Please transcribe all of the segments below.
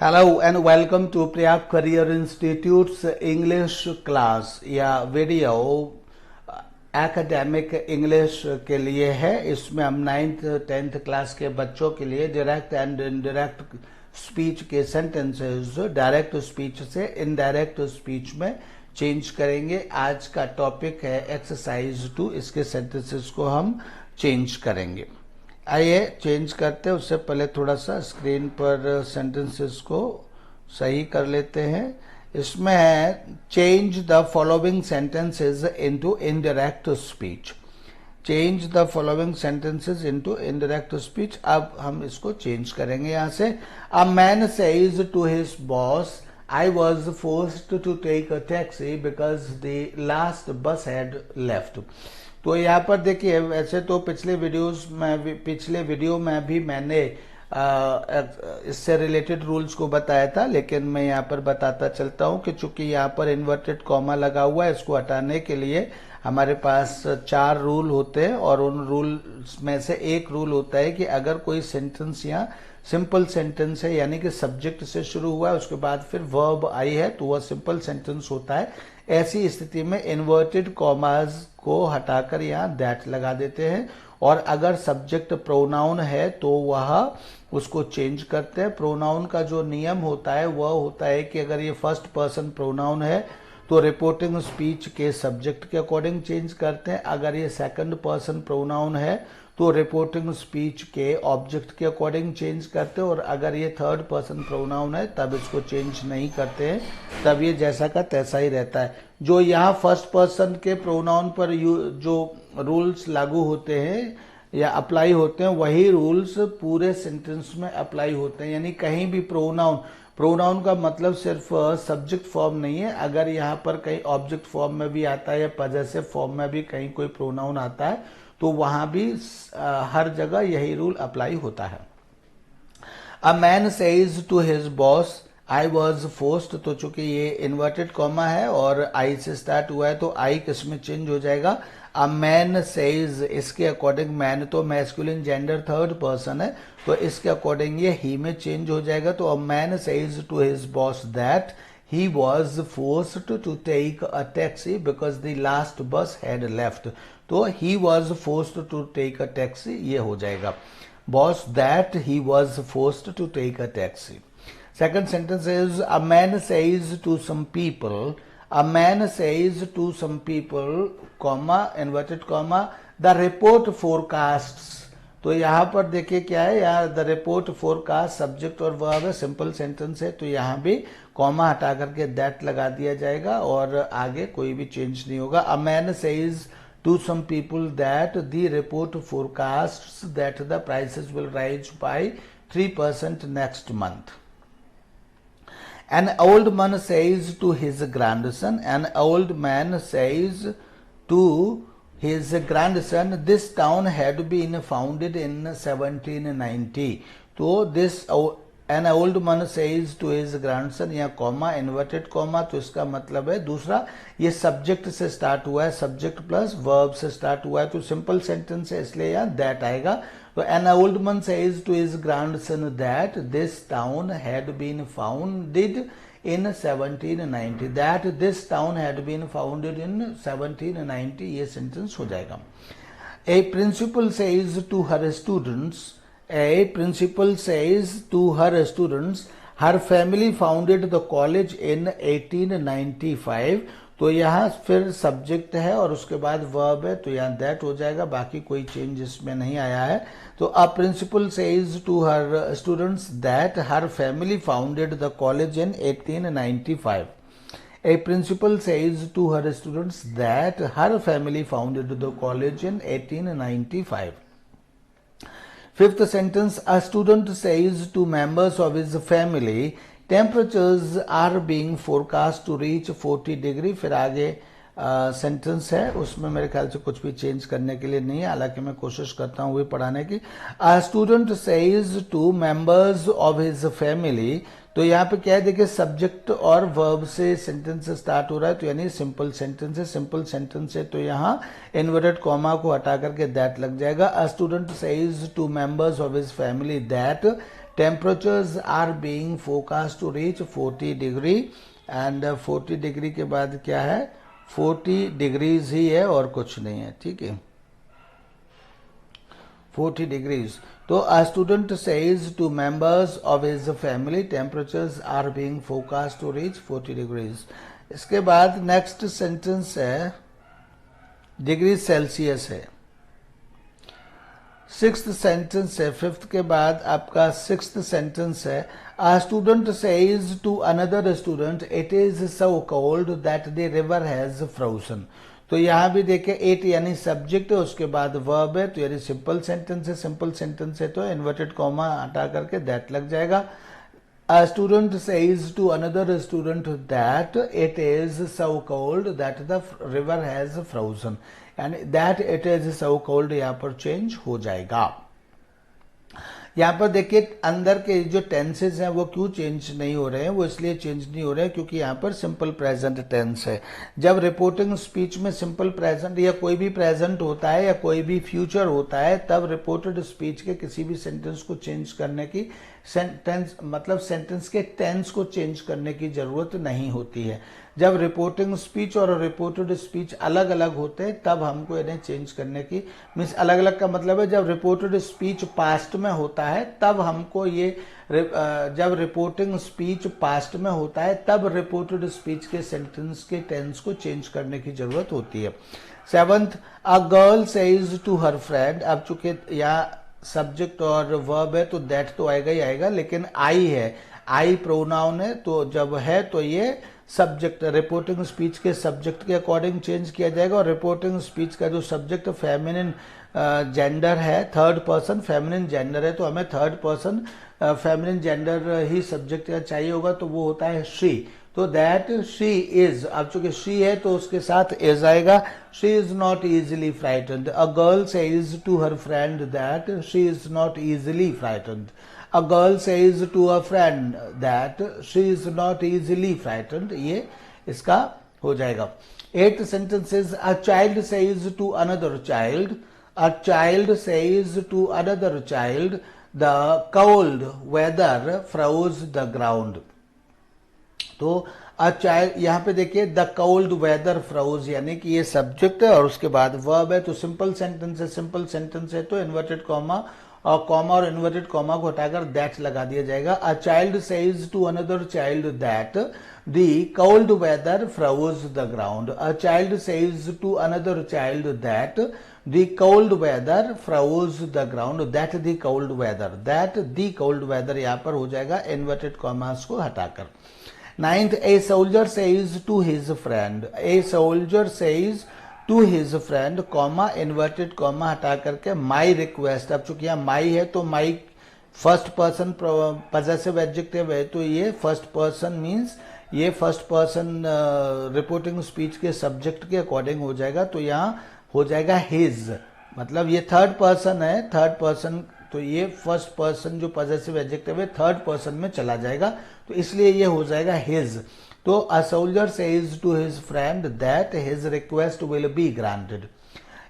Hello and welcome to Priyap Career Institute's English class या video academic English के लिए है। इसमें हम 9th 10th क्लास के बच्चों के लिए डायरेक्ट एंड इनडायरेक्ट स्पीच के सेंटेंसेस डायरेक्ट स्पीच से इनडायरेक्ट स्पीच में चेंज करेंगे। आज का टॉपिक है एक्सरसाइज 2, इसके सेंटेंसेस को हम चेंज करेंगे। आइए चेंज करते हैं। उससे पहले थोड़ा सा स्क्रीन पर सेंटेंसेस को सही कर लेते हैं। इसमें है change the following sentences into indirect speech. Change the following sentences into indirect speech. अब हम इसको चेंज करेंगे यहां से। A man says to his boss, I was forced to take a taxi because the last bus had left. तो यहाँ पर देखिए, वैसे तो पिछले वीडियो में भी मैंने इससे रिलेटेड रूल्स को बताया था, लेकिन मैं यहाँ पर बताता चलता हूँ कि चूंकि यहाँ पर इन्वर्टेड कॉमा लगा हुआ है, इसको हटाने के लिए हमारे पास 4 रूल होते हैं और उन रूल्स में से एक रूल होता है कि अगर कोई सेंटेंस यहाँ सिंपल सेंटेंस है, यानी कि सब्जेक्ट से शुरू हुआ है उसके बाद फिर वर्ब आई है, तो वह सिंपल सेंटेंस होता है। ऐसी स्थिति में इन्वर्टेड कॉमाज को हटाकर यहाँ दैट लगा देते हैं। और अगर सब्जेक्ट प्रोनाउन है तो वह उसको चेंज करते हैं। प्रोनाउन का जो नियम होता है वह होता है कि अगर ये फर्स्ट पर्सन प्रोनाउन है तो रिपोर्टिंग स्पीच के सब्जेक्ट के अकॉर्डिंग चेंज करते हैं। अगर ये सेकंड पर्सन प्रोनाउन है तो रिपोर्टिंग स्पीच के ऑब्जेक्ट के अकॉर्डिंग चेंज करते हैं। और अगर ये थर्ड पर्सन प्रोनाउन है तब इसको चेंज नहीं करते हैं, तब ये जैसा का तैसा ही रहता है। जो यहाँ फर्स्ट पर्सन के प्रोनाउन पर जो रूल्स लागू होते हैं या अप्लाई होते हैं, वही रूल्स पूरे सेंटेंस में अप्लाई होते हैं। यानी कहीं भी प्रोनाउन का मतलब सिर्फ सब्जेक्ट फॉर्म नहीं है। अगर यहाँ पर कहीं ऑब्जेक्ट फॉर्म में भी आता है या पजेसिव फॉर्म में भी कहीं कोई प्रोनाउन आता है तो वहां भी हर जगह यही रूल अप्लाई होता है। A man says to his boss, I was forced. तो चूंकि ये इन्वर्टेड कॉमा है और आई से स्टार्ट हुआ है तो आई किसमें चेंज हो जाएगा? अ मैन सेज, इसके अकॉर्डिंग मैन तो मैस्कुलिन जेंडर थर्ड पर्सन है, तो इसके अकॉर्डिंग ये ही में चेंज हो जाएगा। तो a man says to his boss that he was forced to take a taxi because the last bus had left। तो he was forced to take a taxi ये हो जाएगा। Boss that he was forced to take a taxi। Second sentence is a man says to some people, a man says to some people, comma inverted comma, the report forecasts। तो यहाँ पर देखिए क्या है, यहाँ द रिपोर्ट फोरकास्ट सब्जेक्ट और verb है, simple sentence है, तो यहाँ भी कॉमा हटा करके दैट लगा दिया जाएगा और आगे कोई भी चेंज नहीं होगा। A man says to some people that the report forecasts that the prices will rise by 3% next month. An old man says to his grandson, an old man says to his grandson, this town had been founded in 1790। तो this an old man says to his grandson, या comma inverted comma, तो इसका मतलब है दूसरा, ये subject से start हुआ है, सब्जेक्ट प्लस वर्ब से स्टार्ट हुआ है, तो सिंपल सेंटेंस है इसलिए यहाँ दैट आएगा। तो an old man says to his grandson that this town had been founded in 1790, that this town had been founded in 1790, ये सेंटेंस हो जाएगा। A principal says to her students, a principal says to her students, her family founded the college in 1895। तो यहाँ फिर subject है और उसके बाद वर्ब है, तो यहाँ दैट हो जाएगा, बाकी कोई चेंज इसमें नहीं आया है। तो a principal says to her students that her family founded the college in 1895। A principal says to her students that her family founded the college in 1895। Fifth sentence, a student says to members of his family, temperatures are being forecast to reach 40 degree. फिर आगे sentence है, उसमें मेरे ख्याल से कुछ भी change करने के लिए नहीं है, हालांकि मैं कोशिश करता हूँ वही पढ़ाने की। A student says to members of his family, तो यहाँ पे क्या है, देखिए सब्जेक्ट और वर्ब से सेंटेंस स्टार्ट हो रहा है, तो यानी सिंपल सेंटेंस है। सिंपल सेंटेंस है तो यहाँ इन्वर्टेड कॉमा को हटा करके दैट लग जाएगा। A student says to members of his family that temperatures are being forecast to reach 40 degree and 40 degree के बाद क्या है, 40 डिग्रीज ही है और कुछ नहीं है, ठीक है, 40 डिग्रीज। तो a student says to members of his family temperatures are being forecast to reach 40 degrees. इसके बाद नेक्स्ट सेंटेंस है डिग्री सेल्सियस है। सिक्स्थ सेंटेंस है, फिफ्थ के बाद आपका सिक्स्थ सेंटेंस है, a student says to another student it is so cold that the river has frozen. तो यहां भी देखिए इट यानी सब्जेक्ट है, उसके बाद वर्ब है, तो यानी सिंपल सेंटेंस है, सिंपल सेंटेंस है तो इन्वर्टेड कॉमा हटा करके दैट लग जाएगा। A student says to another student that it is so cold that the river has frozen, and that it is so cold यहाँ पर चेंज हो जाएगा। यहाँ पर देखिए अंदर के जो टेंसेज हैं वो क्यों चेंज नहीं हो रहे हैं, वो इसलिए चेंज नहीं हो रहे हैं क्योंकि यहाँ पर सिंपल प्रेजेंट टेंस है। जब रिपोर्टिंग स्पीच में सिंपल प्रेजेंट या कोई भी प्रेजेंट होता है या कोई भी फ्यूचर होता है, तब रिपोर्टेड स्पीच के किसी भी सेंटेंस को चेंज करने की सेंटेंस के टेंस को चेंज करने की जरूरत नहीं होती है। जब रिपोर्टिंग स्पीच और रिपोर्टेड स्पीच अलग अलग होते हैं तब हमको इन्हें चेंज करने की, मीन्स अलग अलग का मतलब है जब रिपोर्टेड स्पीच पास्ट में होता है तब हमको ये, जब रिपोर्टिंग स्पीच पास्ट में होता है तब रिपोर्टेड स्पीच के सेंटेंस के टेंस को चेंज करने की जरूरत होती है। Seventh, a girl says to her friend. अब चूंकि यहाँ सब्जेक्ट और वर्ब है तो दैट तो आएगा ही आएगा, लेकिन आई है, आई प्रोनाउन है, तो जब है तो ये सब्जेक्ट रिपोर्टिंग स्पीच के सब्जेक्ट के अकॉर्डिंग चेंज किया जाएगा। और रिपोर्टिंग स्पीच का जो सब्जेक्ट फेमिनिन जेंडर है, थर्ड पर्सन फेमिनिन जेंडर है, तो हमें थर्ड पर्सन फेमिनिन जेंडर ही सब्जेक्ट का चाहिए होगा, तो वो होता है शी। तो दैट शी इज, अब चूंकि शी है तो उसके साथ इज आएगा। She is not easily frightened. A girl says to her friend that she is not easily frightened. A girl says to a friend that she is not easily frightened, ये इसका हो जाएगा। 8th sentence is a child says to another child, a child says to another child, the cold weather froze the ground। तो a child, यहाँ पे देखिए the cold weather froze यानी कि ये सब्जेक्ट है और उसके बाद वर्ब है, तो सिंपल सेंटेंस है, सिंपल सेंटेंस है तो इन्वर्टेड कॉमा और कॉमा और इन्वर्टेड कॉमा को हटाकर दैट लगा दिया जाएगा। A child says to another child that the cold weather froze the ground. A child says to another child that the cold weather froze the ground. That the cold weather, that the cold weather यहाँ पर हो जाएगा inverted commas को हटाकर। 9th, a soldier says to his friend. A soldier says to his friend comma inverted comma हटा करके my request. अब चूंकि यहाँ माई है तो my first person possessive adjective है, तो ये फर्स्ट पर्सन मीन्स ये फर्स्ट पर्सन रिपोर्टिंग स्पीच के सब्जेक्ट के अकॉर्डिंग हो जाएगा, तो यहाँ हो जाएगा हिज, मतलब ये थर्ड पर्सन है, थर्ड पर्सन, तो ये फर्स्ट पर्सन जो पजेसिव एडजेक्टिव है थर्ड पर्सन में चला जाएगा, तो इसलिए ये हो जाएगा हिज। तो a soldier says to his friend that his request will be granted.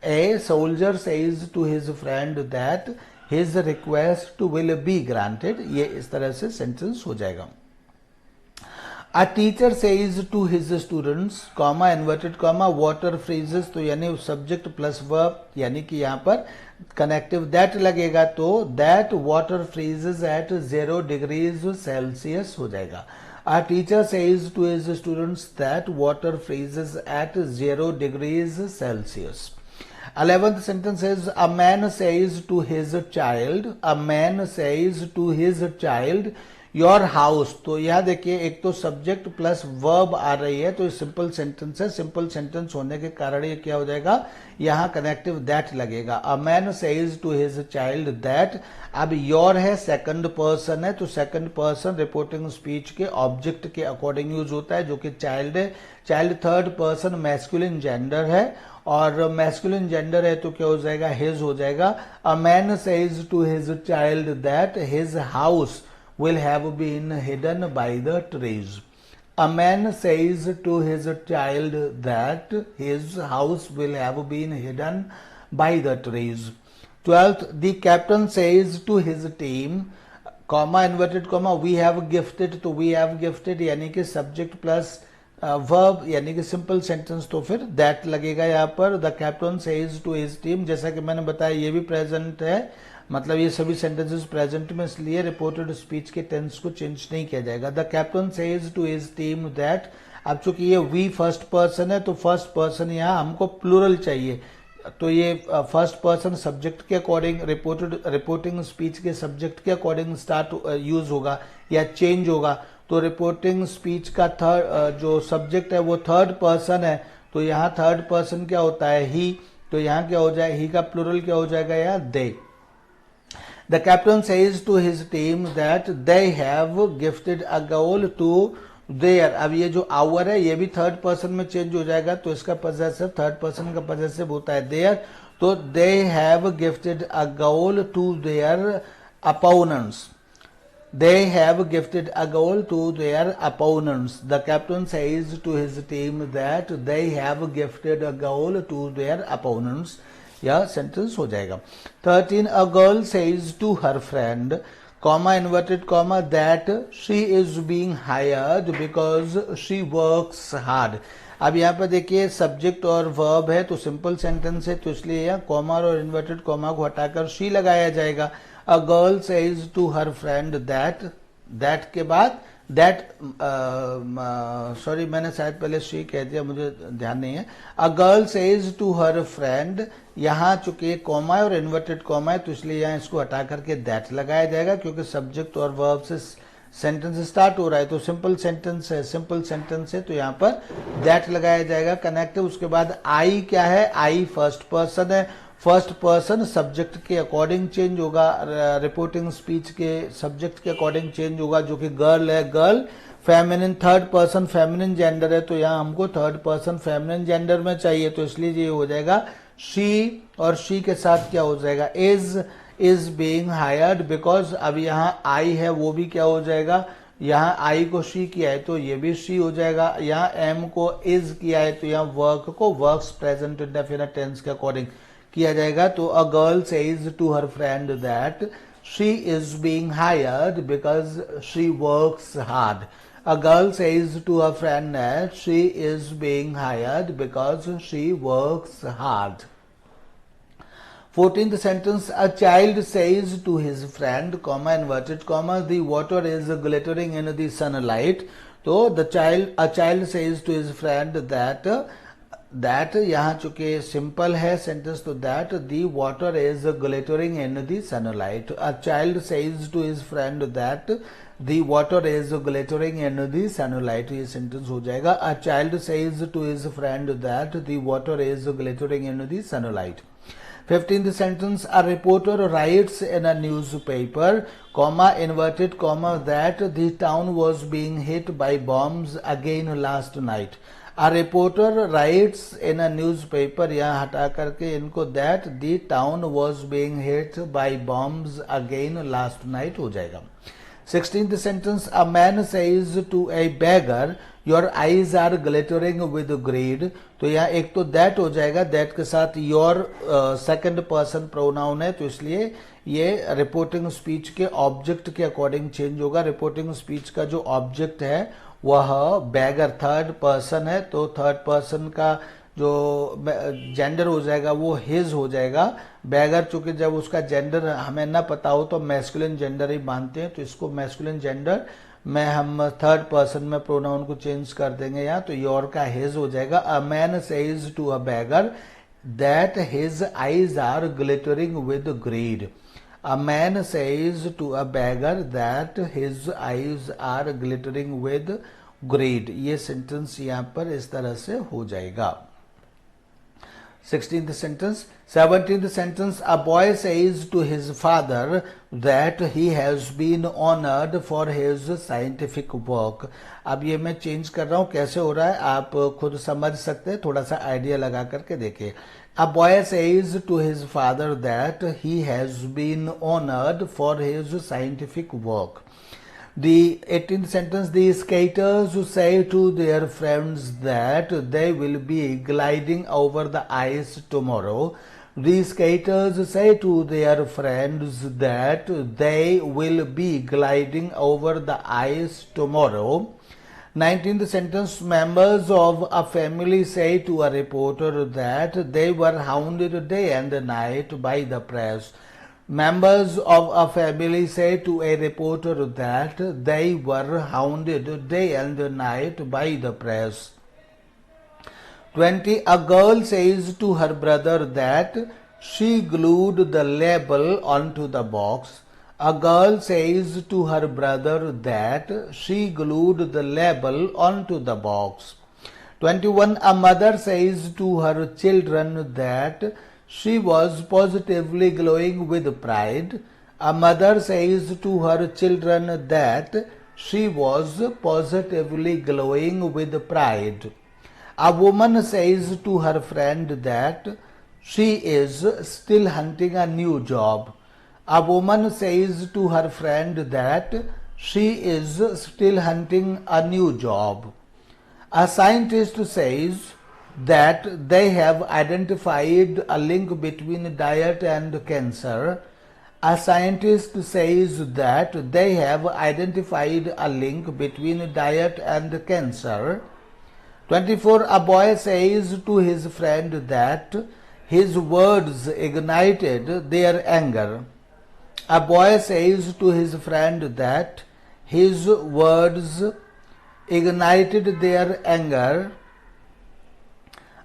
A soldier says to his friend that his request will be granted. ये इस तरह से सेंटेंस हो जाएगा। A teacher says to his students, comma inverted comma water freezes, तो यानी subject plus verb, यानी कि यहाँ पर कनेक्टिव दैट लगेगा, तो that water freezes at 0 degrees Celsius हो जाएगा। A teacher says to his students that water freezes at 0 degrees Celsius. 11th sentence is a man says to his child, a man says to his child, your house. तो यह देखिए एक तो subject plus verb आ रही है, तो ये simple sentence है, सिंपल सेंटेंस होने के कारण ये क्या हो जाएगा, यहाँ कनेक्टिव दैट लगेगा। A man says to his child that, अब योर है सेकंड पर्सन है, तो सेकंड पर्सन रिपोर्टिंग स्पीच के ऑब्जेक्ट के अकॉर्डिंग यूज होता है, जो कि चाइल्ड है। Child third person masculine gender है, और मैस्कुलिन जेंडर है तो क्या हो जाएगा, हिज हो जाएगा। A man says to his child that his house will have been hidden by the trees. A man says to his child that his house will have been hidden by the trees. 12th, the captain says to his team, comma inverted comma we have gifted, तो we have gifted यानी कि subject plus verb यानी कि simple sentence, तो फिर that लगेगा यहाँ पर। The captain says to his team, जैसा कि मैंने बताया ये भी प्रेजेंट है, मतलब ये सभी सेंटेंसेस प्रेजेंट में, इसलिए रिपोर्टेड स्पीच के टेंस को चेंज नहीं किया जाएगा। The captain says to his team that, अब चूंकि ये वी फर्स्ट पर्सन है तो फर्स्ट पर्सन यहाँ हमको प्लूरल चाहिए, तो ये फर्स्ट पर्सन सब्जेक्ट के अकॉर्डिंग रिपोर्टिंग स्पीच के सब्जेक्ट के अकॉर्डिंग स्टार्ट यूज होगा या चेंज होगा। तो रिपोर्टिंग स्पीच का थर्ड जो सब्जेक्ट है वो थर्ड पर्सन है, तो यहाँ थर्ड पर्सन क्या होता है, ही, तो यहाँ क्या हो जाए, ही का प्लूरल क्या हो जाएगा यहाँ, they. The captain says to his team that they have gifted a goal to there, अब ये जो आवर है ये भी थर्ड पर्सन में चेंज हो जाएगा, तो इसका पजेसिव थर्ड पर्सन का पजेसिव होता है देयर, तो they have gifted a goal to their opponents, they have gifted a goal to their opponents. The captain says to his team that they have gifted a goal to their opponents. यह sentence हो जाएगा। 13 a girl says to her friend comma inverted comma that she is being hired because she works hard। अब यहाँ पर देखिए subject और verb है तो सिंपल सेंटेंस है, तो इसलिए यहाँ कॉमा और इन्वर्टेड कॉमा को हटाकर शी लगाया जाएगा। A girl says to her friend that, that के बाद दैट, सॉरी मैंने शायद पहले शी कह दिया, मुझे ध्यान नहीं है। A girl says to her friend, यहाँ चूंकि कॉमा और इन्वर्टेड कॉमा है तो इसलिए यहाँ इसको हटा करके दैट लगाया जाएगा, क्योंकि सब्जेक्ट और वर्ब से सेंटेंस स्टार्ट हो रहा है, तो सिंपल सेंटेंस है तो यहाँ पर दैट लगाया जाएगा कनेक्टिव। उसके बाद आई क्या है, आई फर्स्ट पर्सन है, फर्स्ट पर्सन सब्जेक्ट के अकॉर्डिंग चेंज होगा, रिपोर्टिंग स्पीच के सब्जेक्ट के अकॉर्डिंग चेंज होगा, जो कि गर्ल है, girl. Feminine third person feminine gender है, तो यहाँ हमको थर्ड पर्सन फेमिनिन जेंडर में चाहिए, तो इसलिए ये हो जाएगा शी, और शी के साथ क्या हो जाएगा, इज बीइंग हायर्ड, बिकॉज अब यहाँ आई है वो भी क्या हो जाएगा, यहाँ आई को शी किया है तो ये भी शी हो जाएगा, यहाँ एम को इज किया है तो यहाँ वर्क को वर्क्स प्रेजेंट इंडेफिनिट टेंस के अकॉर्डिंग किया जाएगा। तो a girl says to her friend that she is being hired because she works hard. A girl says to her friend that she is being hired because she works hard. 14th sentence, a child says to his friend, comma inverted comma, the water is glittering in the sunlight. तो a child says to his friend that यहाँ चूंकि simple है sentence, तो that the water is glittering in the sunlight. A child says to his friend that the water is glittering in the sunlight. ये sentence हो जाएगा a child says to his friend that the water is glittering in the sunlight. 15th sentence, a reporter writes in a newspaper, comma inverted comma, that the town was being hit by bombs again last night. A reporter writes in a newspaper, यहाँ हटा करके इनको that the town was being hit by bombs again last night हो जाएगा। 16th sentence, a man says to a beggar, your eyes are glittering with greed. तो यहाँ एक तो that हो जाएगा, that के साथ your सेकंड पर्सन प्रोनाउन है, तो इसलिए ये रिपोर्टिंग स्पीच के ऑब्जेक्ट के अकॉर्डिंग चेंज होगा। रिपोर्टिंग स्पीच का जो ऑब्जेक्ट है वह बैगर थर्ड पर्सन है, तो थर्ड पर्सन का जो जेंडर हो जाएगा वो हिज हो जाएगा। बैगर चूंकि जब उसका जेंडर हमें ना पता हो तो मैस्कुलिन जेंडर ही मानते हैं, तो इसको मैस्कुलिन जेंडर में हम थर्ड पर्सन में प्रोनाउन को चेंज कर देंगे यहाँ, तो योर का हिज हो जाएगा। A man says to a beggar that his eyes are glittering with greed. A man says to a beggar that his eyes are glittering with greed. ये सेंटेंस यहाँ पर इस तरह से हो जाएगा। 16th sentence. 17th sentence, a boy says to his father that he has been honored for his scientific work. अब ये मैं चेंज कर रहा हूँ, कैसे हो रहा है आप खुद समझ सकते हैं, थोड़ा सा आइडिया लगा करके देखिए। A boy says to his father that he has been honored for his scientific work. The 18th sentence, the skaters who say to their friends that they will be gliding over the ice tomorrow. The skaters say to their friends that they will be gliding over the ice tomorrow. 19th sentence, members of a family say to a reporter that they were hounded day and night by the press. Members of a family say to a reporter that they were hounded day and night by the press. 20. A girl says to her brother that she glued the label onto the box. A girl says to her brother that she glued the label onto the box. 21. A mother says to her children that she was positively glowing with pride. A mother says to her children that she was positively glowing with pride. A woman says to her friend that she is still hunting a new job. A woman says to her friend that she is still hunting a new job. A scientist says that they have identified a link between diet and cancer. A scientist says that they have identified a link between diet and cancer. 24. A boy says to his friend that his words ignited their anger. A boy says to his friend that his words ignited their anger.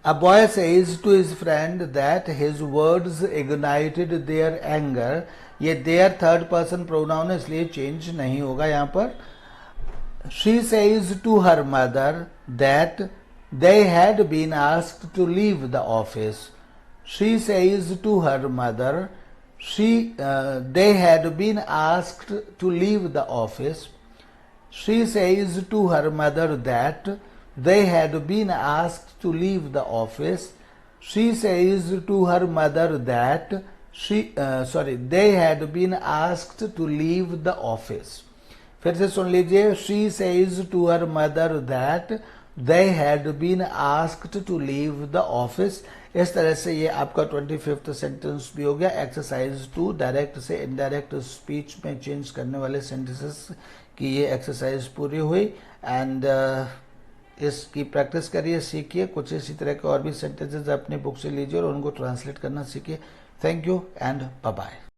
A boy says to his friend that his words ignited their anger. ये their third person pronoun है, इसलिए change नहीं होगा यहाँ पर. She says to her mother that they had been asked to leave the office. She says to her mother they had been asked to leave the office. She says to her mother that they had been asked to leave the office. She says to her mother that they had been asked to leave the office. फिर से सुन लीजिए. She says to her mother that they had been asked to leave the office. इस तरह से ये आपका 25th sentence भी हो गया. एक्सरसाइज 2 डायरेक्ट से इनडायरेक्ट स्पीच में चेंज करने वाले सेंटेंसेस की ये एक्सरसाइज पूरी हुई. एंड इसकी प्रैक्टिस करिए, सीखिए. कुछ इसी तरह के और भी सेंटेंसेस अपनी बुक से लीजिए और उनको ट्रांसलेट करना सीखिए. Thank you and bye bye.